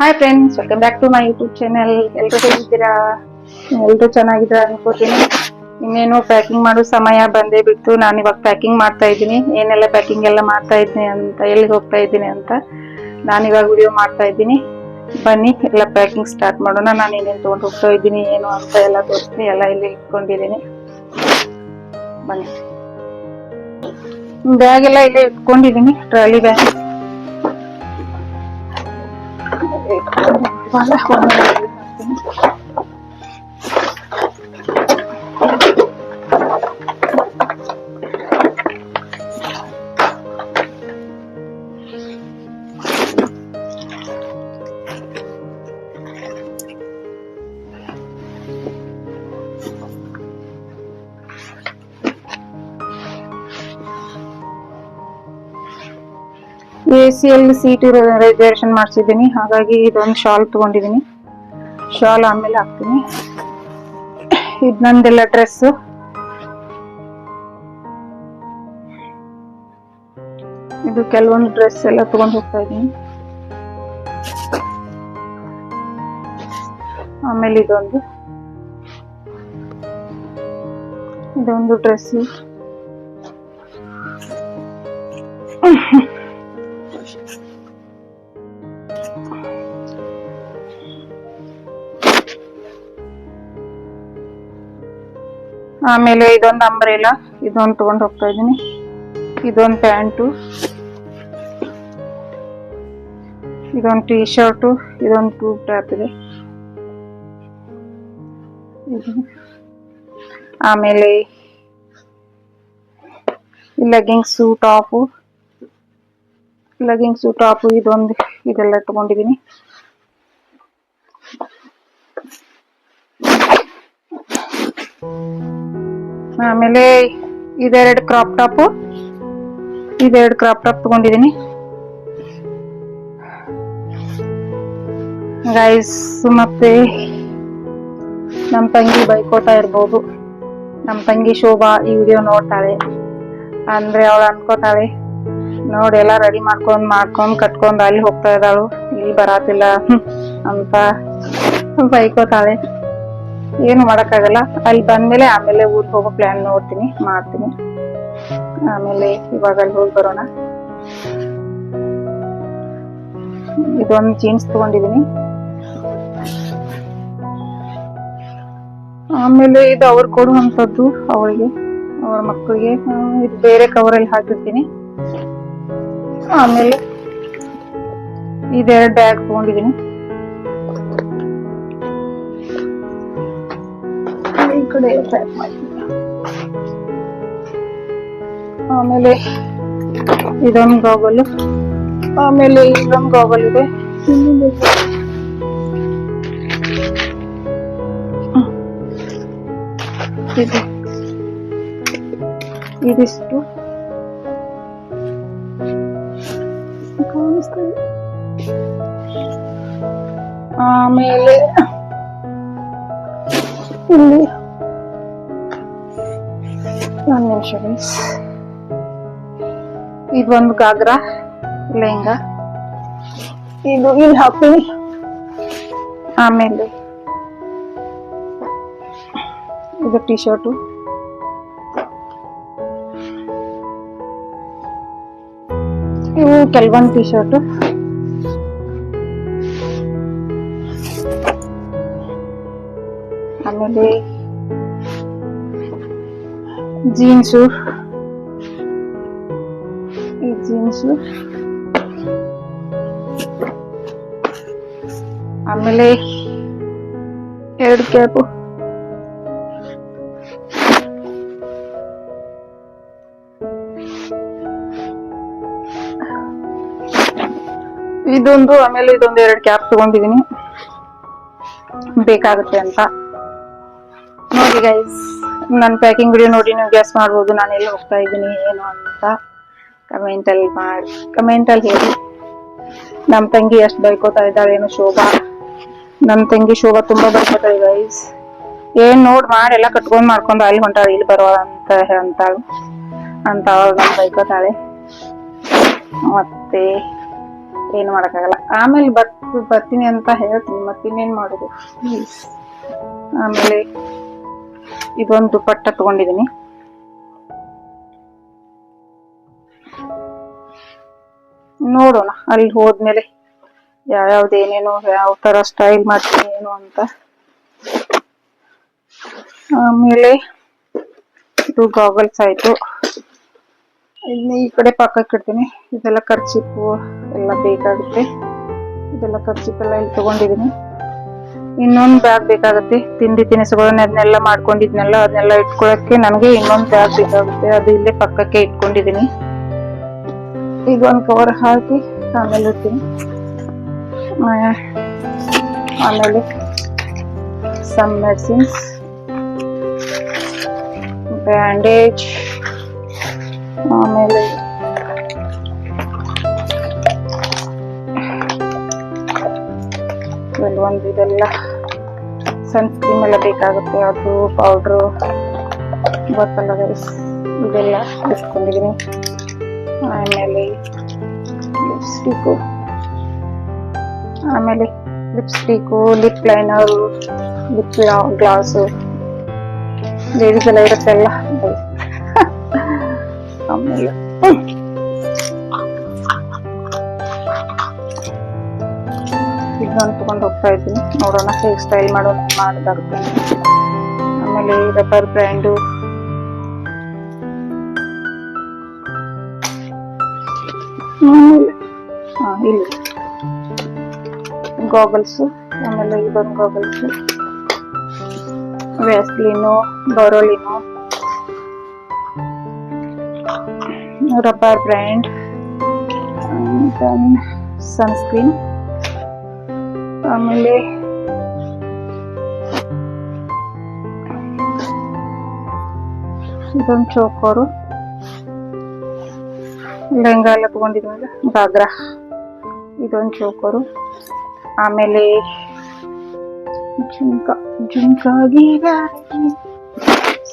Hi friends, welcome back to my YouTube channel. ಎಲ್ಲರೂ ಹೇಗಿದ್ದೀರಾ? ಎಲ್ಲರೂ ಚೆನ್ನಾಗಿದ್ದೀರಾ ಅನ್ಕೋತೀನಿ. ಇನ್ನೇನು ಪ್ಯಾಕಿಂಗ್ ಮಾಡೋ ಸಮಯ ಬಂದೇ ಬಿಟ್ಟು ನಾನು ಇವಾಗ ಪ್ಯಾಕಿಂಗ್ ಮಾಡ್ತಾ ಇದ್ದೀನಿ. ಏನೆಲ್ಲ ಪ್ಯಾಕಿಂಗ್ ಎಲ್ಲ ಮಾಡ್ತಾ ಇದ್ದೀನಿ ಅಂತ, ಎಲ್ಲಿಗೆ ಹೋಗ್ತಾ ಇದ್ದೀನಿ ಅಂತ ನಾನು ಇವಾಗ ವಿಡಿಯೋ ಮಾಡ್ತಾ ಇದ್ದೀನಿ. ಬನ್ನಿ ಎಲ್ಲ ಪ್ಯಾಕಿಂಗ್ ಸ್ಟಾರ್ಟ್ ಮಾಡೋಣ. ನಾನು ಏನೇನು ತೊಗೊಂಡು ಹೋಗ್ತಾ ಇದ್ದೀನಿ ಏನು ಅಂತ ಎಲ್ಲ ತೋರಿಸ್ತೀನಿ. ಎಲ್ಲ ಇಲ್ಲಿ ಇಟ್ಕೊಂಡಿದ್ದೀನಿ. ಬನ್ನಿ, ಬ್ಯಾಗ್ ಎಲ್ಲ ಇಲ್ಲೇ ಇಟ್ಕೊಂಡಿದ್ದೀನಿ, trolley bag. AC seat reservation ಮಾಡಿಸಿದ್ದೀನಿ. ಹಾಗಾಗಿ ಇದೊಂದು ಶಾಲ್ ತಗೊಂಡಿದ್ದೀನಿ. ಶಾಲ್ ಆಮೇಲೆ ಹಾಕ್ತೀನಿ. ಇದು ನಂದೆಲ್ಲ ಡ್ರೆಸ್. ಇದು ಕೆಲವೊಂದು ಡ್ರೆಸ್ ಎಲ್ಲ ತಗೊಂಡು ಹೋಗ್ತಾ ಇದ್ದೀನಿ. ಆಮೇಲೆ ಇದೊಂದು ಡ್ರೆಸ್. ಆಮೇಲೆ ಇದೊಂದು ಅಂಬ್ರೆಲಾ, ಇದೊಂದು ತಗೊಂಡು ಹೋಗ್ತಾ ಇದ್ದೀನಿ. ಇದೊಂದು ಪ್ಯಾಂಟು, ಇದೊಂದು ಟೀ ಶರ್ಟು, ಇದೊಂದು ಟ್ಯೂಬ್ ಟಾಪ್ ಇದೆ. ಆಮೇಲೆ ಲೆಗ್ಗಿಂಗ್ಸು, ಟಾಪು, ಇದೊಂದು, ಇದೆಲ್ಲ ತಗೊಂಡಿದ್ದೀನಿ. ಆಮೇಲೆ ಇದೆರಡು ಕ್ರಾಪ್ ಟಾಪ್ ತಗೊಂಡಿದ್ದೀನಿ. ಗೈಸ್, ಮತ್ತೆ ನಮ್ಮ ತಂಗಿ ಬೈಕೋತಾ ಇರ್ಬೋದು. ನಮ್ಮ ತಂಗಿ ಶೋಭಾ ಈ ವಿಡಿಯೋ ನೋಡ್ತಾಳೆ ಅಂದ್ರೆ ಅವಳು ಅನ್ಕೋತಾಳೆ, ನೋಡಿ ಎಲ್ಲ ರೆಡಿ ಮಾಡ್ಕೊಂಡ್ ಕಟ್ಕೊಂಡ್ ಅಲ್ಲಿ ಹೋಗ್ತಾ ಇದ್ದಾಳು, ಇಲ್ಲಿ ಬರಾತಿಲ್ಲ ಅಂತ ಬೈಕೋತಾಳೆ. ಏನು ಮಾಡಕ್ಕಾಗಲ್ಲ. ಅಲ್ಲಿ ಬಂದ್ಮೇಲೆ ಆಮೇಲೆ ಊರಿಗೆ ಹೋಗೋ ಪ್ಲಾನ್ ಮಾಡ್ತೀನಿ. ಆಮೇಲೆ ಇವಾಗ ಅಲ್ಲಿ ಹೋಗಿ ಬರೋಣ. ಇದೊಂದು ಜೀನ್ಸ್ ತಗೊಂಡಿದ್ದೀನಿ. ಆಮೇಲೆ ಇದು ಅವ್ರು ಕೊಡುವಂಥದ್ದು, ಅವಳಿಗೆ, ಅವರ ಮಕ್ಕಳಿಗೆ. ಇದು ಬೇರೆ ಕವರಲ್ಲಿ ಹಾಕಿರ್ತೀನಿ. ಆಮೇಲೆ ಇದೆರಡು ಬ್ಯಾಗ್ ತಗೊಂಡಿದ್ದೀನಿ. ಈ ಕಡೆ ಪ್ಯಾಕ್ ಮಾಡ್ತೀನಿ. ಆಮೇಲೆ ಇದೊಂದು ಗಾಗಲ್, ಆಮೇಲೆ ಇದೊಂದು ಗಾಗಲ್ ಇದೆ. ಇದಿಷ್ಟು. ಆಮೇಲೆ ಇಲ್ಲಿ ಒಂದು ನಿಮಿಷ, ಇದೊಂದು ಗಾಗ್ರಾ ಲೆಹಂಗಾ, ಇದು ಇಲ್ಲಿ ಹಾಕ್ತೀನಿ. ಆಮೇಲೆ ಇದು ಟೀ ಶರ್ಟು, ಇವು ಕೆಲವೊಂದು ಟೀ ಶರ್ಟು. ಆಮೇಲೆ ಜೀನ್ಸು, ಈ ಜೀನ್ಸು. ಆಮೇಲೆ ಎರಡು ಕ್ಯಾಪು. ಇದೊಂದು, ಆಮೇಲೆ ಇದೊಂದು ಎರಡು ಕ್ಯಾಪ್ ತಗೊಂಡಿದ್ದೀನಿ, ಬೇಕಾಗುತ್ತೆ ಅಂತ. ನೋಡಿ ಗೈಸ್, ನನ್ನ ಪ್ಯಾಕಿಂಗ್ ವಿಡಿಯೋ ನೋಡಿ ನೀವು ಗೆಸ್ ಮಾಡ್ಬೋದು ನಾನು ಎಲ್ಲಿ ಹೋಗ್ತಾ ಇದ್ದೀನಿ ಏನು ಅಂತ. ಕಮೆಂಟಲ್ಲಿ ಹೇಳಿ. ನಮ್ಮ ತಂಗಿ ಎಷ್ಟು ಬೈಕೋತಾ ಇದ್ದಾಳೇನು ಶೋಭಾ. ನಮ್ಮ ತಂಗಿ ಶೋಭಾ ತುಂಬಾ ಬೈಕೋತಾಳೆ ಗೈಸ್. ಏನ್ ಮಾಡಿ ಎಲ್ಲ ಮಾಡ್ಕೊಂಡು ಅಲ್ಲಿ ಹೊಂಟಾಳೆ, ಇಲ್ಲಿ ಬರುವ ಅಂತ ಅವಳು ನಮ್ಮ ಬೈಕೋತಾಳೆ. ಮತ್ತೆ ಏನು ಮಾಡೋಕ್ಕಾಗಲ್ಲ. ಆಮೇಲೆ ಬರ್ತೀನಿ ಅಂತ ಹೇಳ್ತೀನಿ, ಮತ್ತಿನ್ನೇನು ಮಾಡೋದು. ಆಮೇಲೆ ಇದೊಂದು ದುಪಟ್ಟ ತಗೊಂಡಿದ್ದೀನಿ. ನೋಡೋಣ ಅಲ್ಲಿ ಹೋದ್ಮೇಲೆ ಯಾವ್ಯಾವ್ದು ಏನೇನು ಯಾವ ತರ ಸ್ಟೈಲ್ ಮಾಡ್ತೀನಿ ಏನು ಅಂತ. ಆಮೇಲೆ ಇದು ಗಾಗಲ್ಸ್ ಆಯ್ತು. ಇನ್ನು ಈ ಕಡೆ ಪಕ್ಕಕ್ಕೆ ಇಡ್ತೀನಿ. ಇದೆಲ್ಲ ಖರ್ಚಿಪ್ಪು ಎಲ್ಲ ಬೇಕಾಗುತ್ತೆ. ಇದೆಲ್ಲ ಖರ್ಚಿಪ್ಪೆಲ್ಲ ಇಲ್ಲಿ ತಗೊಂಡಿದ್ದೀನಿ. ಇನ್ನೊಂದು ಬ್ಯಾಗ್ ಬೇಕಾಗುತ್ತೆ. ತಿಂಡಿ ತಿನಿಸುಗಳನ್ನ ಅದನ್ನೆಲ್ಲ ಮಾಡ್ಕೊಂಡಿದ್ನೆಲ್ಲ ಅದನ್ನೆಲ್ಲ ಇಟ್ಕೊಳಕ್ಕೆ ನನಗೆ ಇನ್ನೊಂದು ಬ್ಯಾಗ್ ಬೇಕಾಗುತ್ತೆ. ಅದು ಇಲ್ಲೇ ಪಕ್ಕಕ್ಕೆ ಇಟ್ಕೊಂಡಿದ್ದೀನಿ. ಇದೊಂದು ಕವರ್ ಹಾಕಿ ಆಮೇಲೆ ಇರ್ತೀನಿ. ಆಮೇಲೆ ಸಮ್ ಮೆಡಿಸಿನ್ಸ್, ಬ್ಯಾಂಡೇಜ್, ಆಮೇಲೆ ಕೆಲವೊಂದು ಇದೆಲ್ಲ ಸನ್ಸ್ಕ್ರೀಮ್ ಎಲ್ಲ ಬೇಕಾಗುತ್ತೆ. ಅದು ಪೌಡ್ರು ಗೊತ್ತಲ್ಲ ಗೈಸ್, ಇದೆಲ್ಲ ಇಟ್ಕೊಂಡಿದ್ದೀನಿ. ಆಮೇಲೆ lipstick, lip liner, lip glass, ladies ಎಲ್ಲ ಇರುತ್ತೆಲ್ಲ. ಆಮೇಲೆ ಇದನ್ನು ತಗೊಂಡು ಹೋಗ್ತಾ ಇದ್ದೀನಿ. ನೋಡೋಣ ಹೇಗೆ ಸ್ಟೈಲ್ ಮಾಡೋದಾಗುತ್ತೆ. ಆಮೇಲೆ ರಬ್ಬರ್ ಬ್ರ್ಯಾಂಡು, ಇಲ್ಲಿ ಗಾಗಲ್ಸು, ಆಮೇಲೆ ಇದೊಂದು ಗಾಗಲ್ಸು, ವ್ಯಾಸ್ಲಿನು, ಬರೋಲಿನು, ರಬ್ಬರ್ ಬ್ರ್ಯಾಂಡ್, ಸನ್ಸ್ಕ್ರೀನ್, ಆಮೇಲೆ ಇದೊಂದು ಚೋಕೋರು, ಲೆಹಂಗಾ ಎಲ್ಲ ತಗೊಂಡಿದ್ವಲ್ಲ ಗಾಗ್ರಾ, ಇದೊಂದು ಚೋಕೋರು, ಆಮೇಲೆ ಜುಮ್ಕಾಗಿ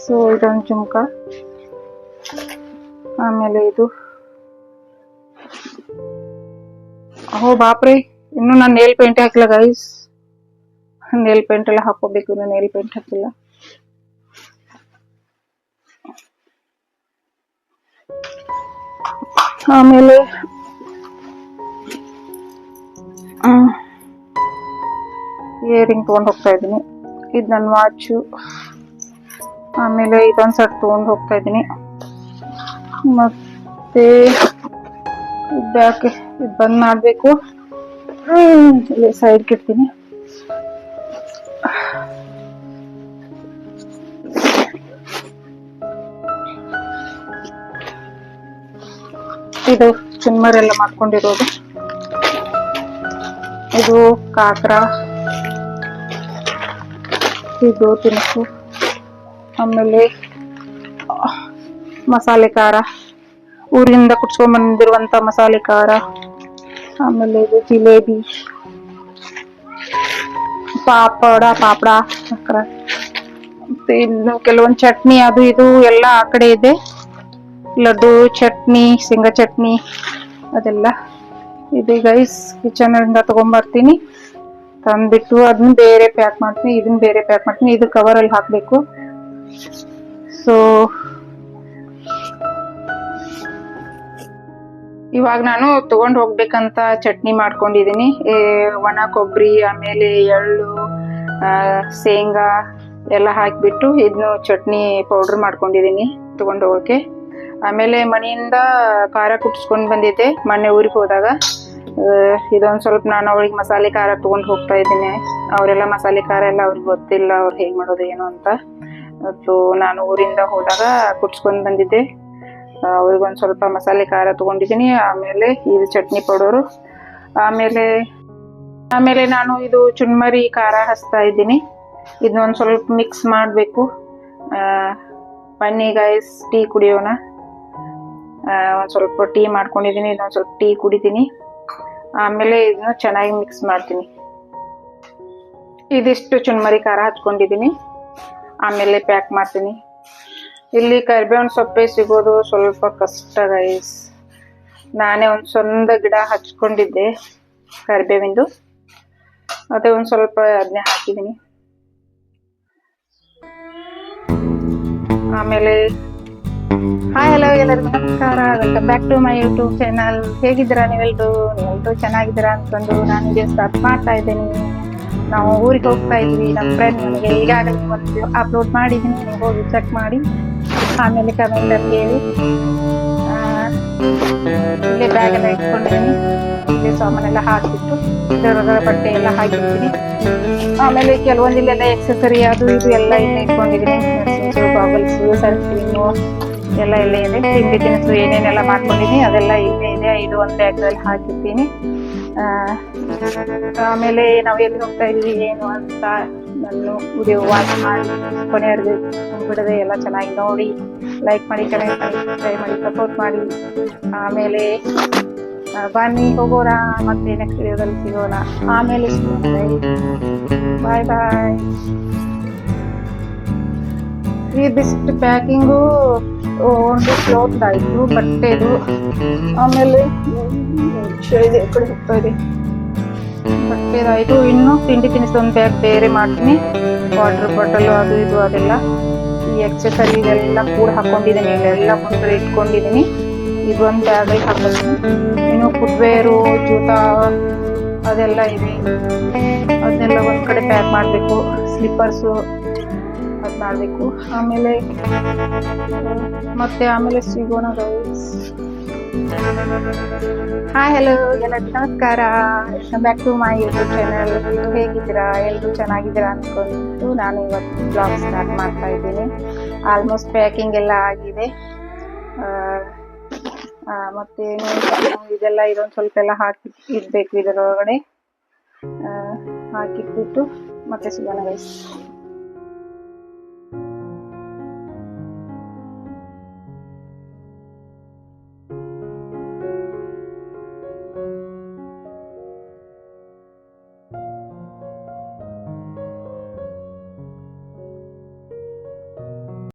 ಸೊ ಇದೊಂದು ಜುಮ್ಕ, ಆಮೇಲೆ ಇದು ಬಾಪ್ರೆ ಇನ್ನು ನಾನು ನೇಲ್ ಪೇಂಟ್ ಹಾಕಿಲ್ಲ ಗೈಸ್. ನೇಲ್ ಪೇಂಟ್ ಎಲ್ಲ ಹಾಕೋಬೇಕು, ಇನ್ನು ನೇಲ್ ಪೇಂಟ್ ಹಾಕಿಲ್ಲ. ಆಮೇಲೆ ಇಯರಿಂಗ್ ತಗೊಂಡು ಹೋಗ್ತಾ ಇದ್ದೀನಿ. ಇದು ನನ್ನ ವಾಚು. ಆಮೇಲೆ ಇದೊಂದು ಸೆಟ್ ತಗೊಂಡು ಹೋಗ್ತಾ ಇದ್ದೀನಿ. ಮತ್ತೆ ಬ್ಯಾಗ್ ಇದು ಬಂದ್ ಮಾಡಬೇಕು. ಇಲ್ಲಿ ಸೈಡ್ಗೆ ಇಡ್ತೀನಿ. ಇದು ಚುನ್ಮರೆಲ್ಲ ಮಾಡ್ಕೊಂಡಿರೋದು. ಇದು ಕಾಕ್ರ, ಇದು ತಿನಿಸು, ಆಮೇಲೆ ಮಸಾಲೆ ಖಾರ, ಊರಿಂದ ಕುಟ್ಸ್ಕೊಂಡ್ ಬಂದಿರುವಂತ ಮಸಾಲೆ ಖಾರ, ಆಮೇಲೆ ಇದು ಜಿಲೇಬಿ, ಪಾಪಡ, ಮತ್ತೆ ಇನ್ನು ಕೆಲವೊಂದು ಚಟ್ನಿ, ಅದು ಇದು ಎಲ್ಲ ಆ ಕಡೆ ಇದೆ. ಲಡ್ಡು, ಚಟ್ನಿ, ಶೇಂಗಾ ಚಟ್ನಿ ಅದೆಲ್ಲ ಇದೆ ಗೈಸ್. ಕಿಚನ್ ಇಂದ ತಗೊಂಡ್ಬರ್ತೀನಿ, ತಂದ್ಬಿಟ್ಟು ಅದನ್ನ ಬೇರೆ ಪ್ಯಾಕ್ ಮಾಡ್ತೀನಿ, ಇದನ್ನ ಬೇರೆ ಪ್ಯಾಕ್ ಮಾಡ್ತೀನಿ. ಇದು ಕವರ್ ಅಲ್ಲಿ ಹಾಕ್ಬೇಕು. ಸೊ ಇವಾಗ ನಾನು ತಗೊಂಡ್ ಹೋಗ್ಬೇಕಂತ ಚಟ್ನಿ ಮಾಡ್ಕೊಂಡಿದೀನಿ. ಒಣ ಕೊಬ್ಬರಿ, ಆಮೇಲೆ ಎಳ್ಳು, ಶೇಂಗಾ ಎಲ್ಲ ಹಾಕಿಬಿಟ್ಟು ಇದನ್ನು ಚಟ್ನಿ ಪೌಡರ್ ಮಾಡ್ಕೊಂಡಿದೀನಿ ತಗೊಂಡ್ ಹೋಗೋಕೆ. ಆಮೇಲೆ ಮನೆಯಿಂದ ಖಾರ ಕುಟ್ಸ್ಕೊಂಡ್ ಬಂದಿದ್ದೆ ಮೊನ್ನೆ ಊರಿಗೆ ಹೋದಾಗ. ಇದೊಂದು ಸ್ವಲ್ಪ ನಾನು ಅವಳಿಗೆ ಮಸಾಲೆ ಖಾರ ತಗೊಂಡು ಹೋಗ್ತಾ ಇದ್ದೀನಿ. ಅವರೆಲ್ಲ ಮಸಾಲೆ ಖಾರ ಎಲ್ಲ ಅವ್ರಿಗೆ ಗೊತ್ತಿಲ್ಲ, ಅವ್ರು ಹೇಗೆ ಮಾಡೋದು ಏನು ಅಂತ. ಮತ್ತು ನಾನು ಊರಿಂದ ಹೋದಾಗ ಕುಟ್ಸ್ಕೊಂಡ್ ಬಂದಿದ್ದೆ. ಅವ್ರಿಗೊಂದು ಸ್ವಲ್ಪ ಮಸಾಲೆ ಖಾರ ತಗೊಂಡಿದ್ದೀನಿ. ಆಮೇಲೆ ಇದು ಚಟ್ನಿ ಪೌಡರು, ಆಮೇಲೆ ನಾನು ಇದು ಚುನ್ಮರಿ ಖಾರ ಹಚ್ತಾ ಇದ್ದೀನಿ. ಇದನ್ನೊಂದು ಸ್ವಲ್ಪ ಮಿಕ್ಸ್ ಮಾಡಬೇಕು. ಬನ್ನಿ ಗೈಸ್, ಟೀ ಕುಡಿಯೋಣ. ಒಂದು ಸ್ವಲ್ಪ ಟೀ ಮಾಡ್ಕೊಂಡಿದ್ದೀನಿ, ಇದೊಂದು ಸ್ವಲ್ಪ ಟೀ ಕುಡಿತೀನಿ. ಆಮೇಲೆ ಇದನ್ನ ಚೆನ್ನಾಗಿ ಮಿಕ್ಸ್ ಮಾಡ್ತೀನಿ. ಇದಿಷ್ಟು ಚುನ್ಮರಿ ಖಾರ ಹಚ್ಕೊಂಡಿದ್ದೀನಿ. ಆಮೇಲೆ ಪ್ಯಾಕ್ ಮಾಡ್ತೀನಿ. ಇಲ್ಲಿ ಕರಿಬೇವಿನ ಸೊಪ್ಪೆ ಸಿಗೋದು ಸ್ವಲ್ಪ ಕಷ್ಟ ಗೈಸ್. ನಾನೇ ಒಂದು ಸೊಂದ ಗಿಡ ಹಚ್ಕೊಂಡಿದ್ದೆ ಕರಿಬೇವಿಂದು, ಅದೇ ಒಂದು ಸ್ವಲ್ಪ ಅದನ್ನೇ ಹಾಕಿದ್ದೀನಿ. ಆಮೇಲೆ ಹಾಯ್ ಹಲೋ ಎಲ್ಲರಿಗೂ ನಮಸ್ಕಾರ, welcome back to my YouTube channel. ಹೇಗಿದ್ದೀರಾ ನೀವೆಲ್ಲರೂ ಚೆನ್ನಾಗಿದ್ದೀರಾ ಅನ್ಕೊಂಡು ನಾನು ವಿಡಿಯೋ ಸ್ಟಾರ್ಟ್ ಮಾಡ್ತಾ ಇದ್ದೀನಿ. ನಾವು ಊರಿಗೆ ಹೋಗ್ತಾ ಇದ್ವಿ, ನಮ್ಮ ಫ್ರೆಂಡ್ ಮನೆಗೆ. ಈಗಾಗಲೇ ಒಂದು ಅಪ್ಲೋಡ್ ಮಾಡಿದ್ದೀನಿ, ನೀವು ಹೋಗಿ ಚೆಕ್ ಮಾಡಿ. ಆಮೇಲೆ ಕಮೆಂಟಲ್ಲಿ ಹೇಳಿ. ಇಲ್ಲೇ ಬ್ಯಾಗ್ ಎಲ್ಲ ಇಟ್ಕೊಂಡಿದ್ದೀನಿ, ಇಲ್ಲೇ ಸಾಮಾನೆಲ್ಲ ಹಾಕಿಬಿಟ್ಟು ಇದರೊಳಗಡೆ ಬಟ್ಟೆ ಎಲ್ಲ ಹಾಕಿರ್ತೀನಿ. ಆಮೇಲೆ ಕೆಲವೊಂದು ಇಲ್ಲೆಲ್ಲ ಎಕ್ಸೆಸರಿ ಅದು ಇದು ಎಲ್ಲ ಇಲ್ಲೇ ಇಟ್ಕೊಂಡಿದ್ದೀನಿ. ಮೆಣಸಿನ್ಸು, ಬಾಬಲ್ಸು, ಸನ್ಸ್ಕ್ರೀಮು ಎಲ್ಲ ಇಲ್ಲೇ ಇದೆ. ತಿಂಡಿ ತಿನಿಸು ಏನೇನೆಲ್ಲ ಮಾಡ್ಕೊಂಡಿದ್ದೀನಿ ಅದೆಲ್ಲ ಇಲ್ಲೇ ಇದೆ. ಇದು ಒಂದು ಬ್ಯಾಗ್ದಲ್ಲಿ ಹಾಕಿರ್ತೀನಿ. ಆಮೇಲೆ ನಾವು ಎಲ್ಲಿ ಹೋಗ್ತಾ ಇದ್ವಿ ಏನು ಅಂತ ನಾನು ವಿಡಿಯೋ ವಾಚ್ ಮಾಡಿ ಕೊನೆಯವರೆಗೂ ಬಿಡದೆ ಎಲ್ಲ ಚೆನ್ನಾಗಿ ನೋಡಿ, ಲೈಕ್ ಮಾಡಿ, ಕಮೆಂಟ್ ಮಾಡಿ, ಸಬ್ಸ್ಕ್ರೈಬ್ ಮಾಡಿ, ಸಪೋರ್ಟ್ ಮಾಡಿ. ಆಮೇಲೆ ಬನ್ನಿ ಹೋಗೋಣ, ಮತ್ತೆ ನೆಕ್ಸ್ಟ್ ವಿಡಿಯೋದಲ್ಲಿ ಸಿಗೋಣ. ಆಮೇಲೆ ಬಾಯ್ ಬಾಯ್. ಈ ಬಿಸ್ಟ್ ಪ್ಯಾಕಿಂಗು ಒಂದು ಕ್ಲೋತ್ ಆಯಿತು, ಬಟ್ಟೆದು. ಆಮೇಲೆ ಕಡೆ ಹೋಗ್ತಾ ಇದೆ, ಬಟ್ಟೆದಾಯಿತು. ಇನ್ನು ತಿಂಡಿ ತಿನಿಸು ಒಂದು ಬ್ಯಾಗ್ ಬೇರೆ ಮಾಡ್ತೀನಿ. ವಾಟರ್ ಬಾಟಲು ಅದು ಇದು ಅದೆಲ್ಲ ಈ ಎಕ್ಸೆಸರಿ ಇದೆಲ್ಲ ಕೂಡ ಹಾಕೊಂಡಿದ್ದೀನಿ, ಇಲ್ಲೆಲ್ಲ ಮುಂದೆ ಇಟ್ಕೊಂಡಿದ್ದೀನಿ. ಇದೊಂದು ಬ್ಯಾಗಲ್ಲಿ ಹಾಕೋತೀನಿ. ಇನ್ನು ಫುಟ್ವೇರು, ಜೂತಾ ಅದೆಲ್ಲ ಇದೆ, ಅದನ್ನೆಲ್ಲ ಒಂದು ಕಡೆ ಪ್ಯಾಕ್ ಮಾಡಬೇಕು. ಸ್ಲಿಪ್ಪರ್ಸು ಅದು ಮಾಡಬೇಕು. ಆಮೇಲೆ ಆಮೇಲೆ ಸಿಗೋಣ ಗೈಸ್. ಹಾಯ್ ಹಲೋ ಎಲ್ಲರಿಗೂ ನಮಸ್ಕಾರ, welcome back to my YouTube channel. ಹೇಗಿದ್ದೀರಾ? ಎಲ್ಲರೂ ಚೆನ್ನಾಗಿದ್ದೀರಾ ಅಂದ್ಕೊಂಡು ನಾನು ಇವತ್ತು ಬ್ಲಾಗ್ ಸ್ಟಾರ್ಟ್ ಮಾಡ್ತಾ ಇದ್ದೀನಿ. ಆಲ್ಮೋಸ್ಟ್ ಪ್ಯಾಕಿಂಗ್ ಎಲ್ಲ ಆಗಿದೆ. ಮತ್ತೆ ಇದೆಲ್ಲ ಇದೊಂದು ಸ್ವಲ್ಪ ಎಲ್ಲ ಹಾಕಿ ಇಡಬೇಕು ಇದರೊಳಗಡೆ. ಹಾಕಿಟ್ಬಿಟ್ಟು ಮತ್ತೆ ಸಿಗೋಣ ಗೈಸ್.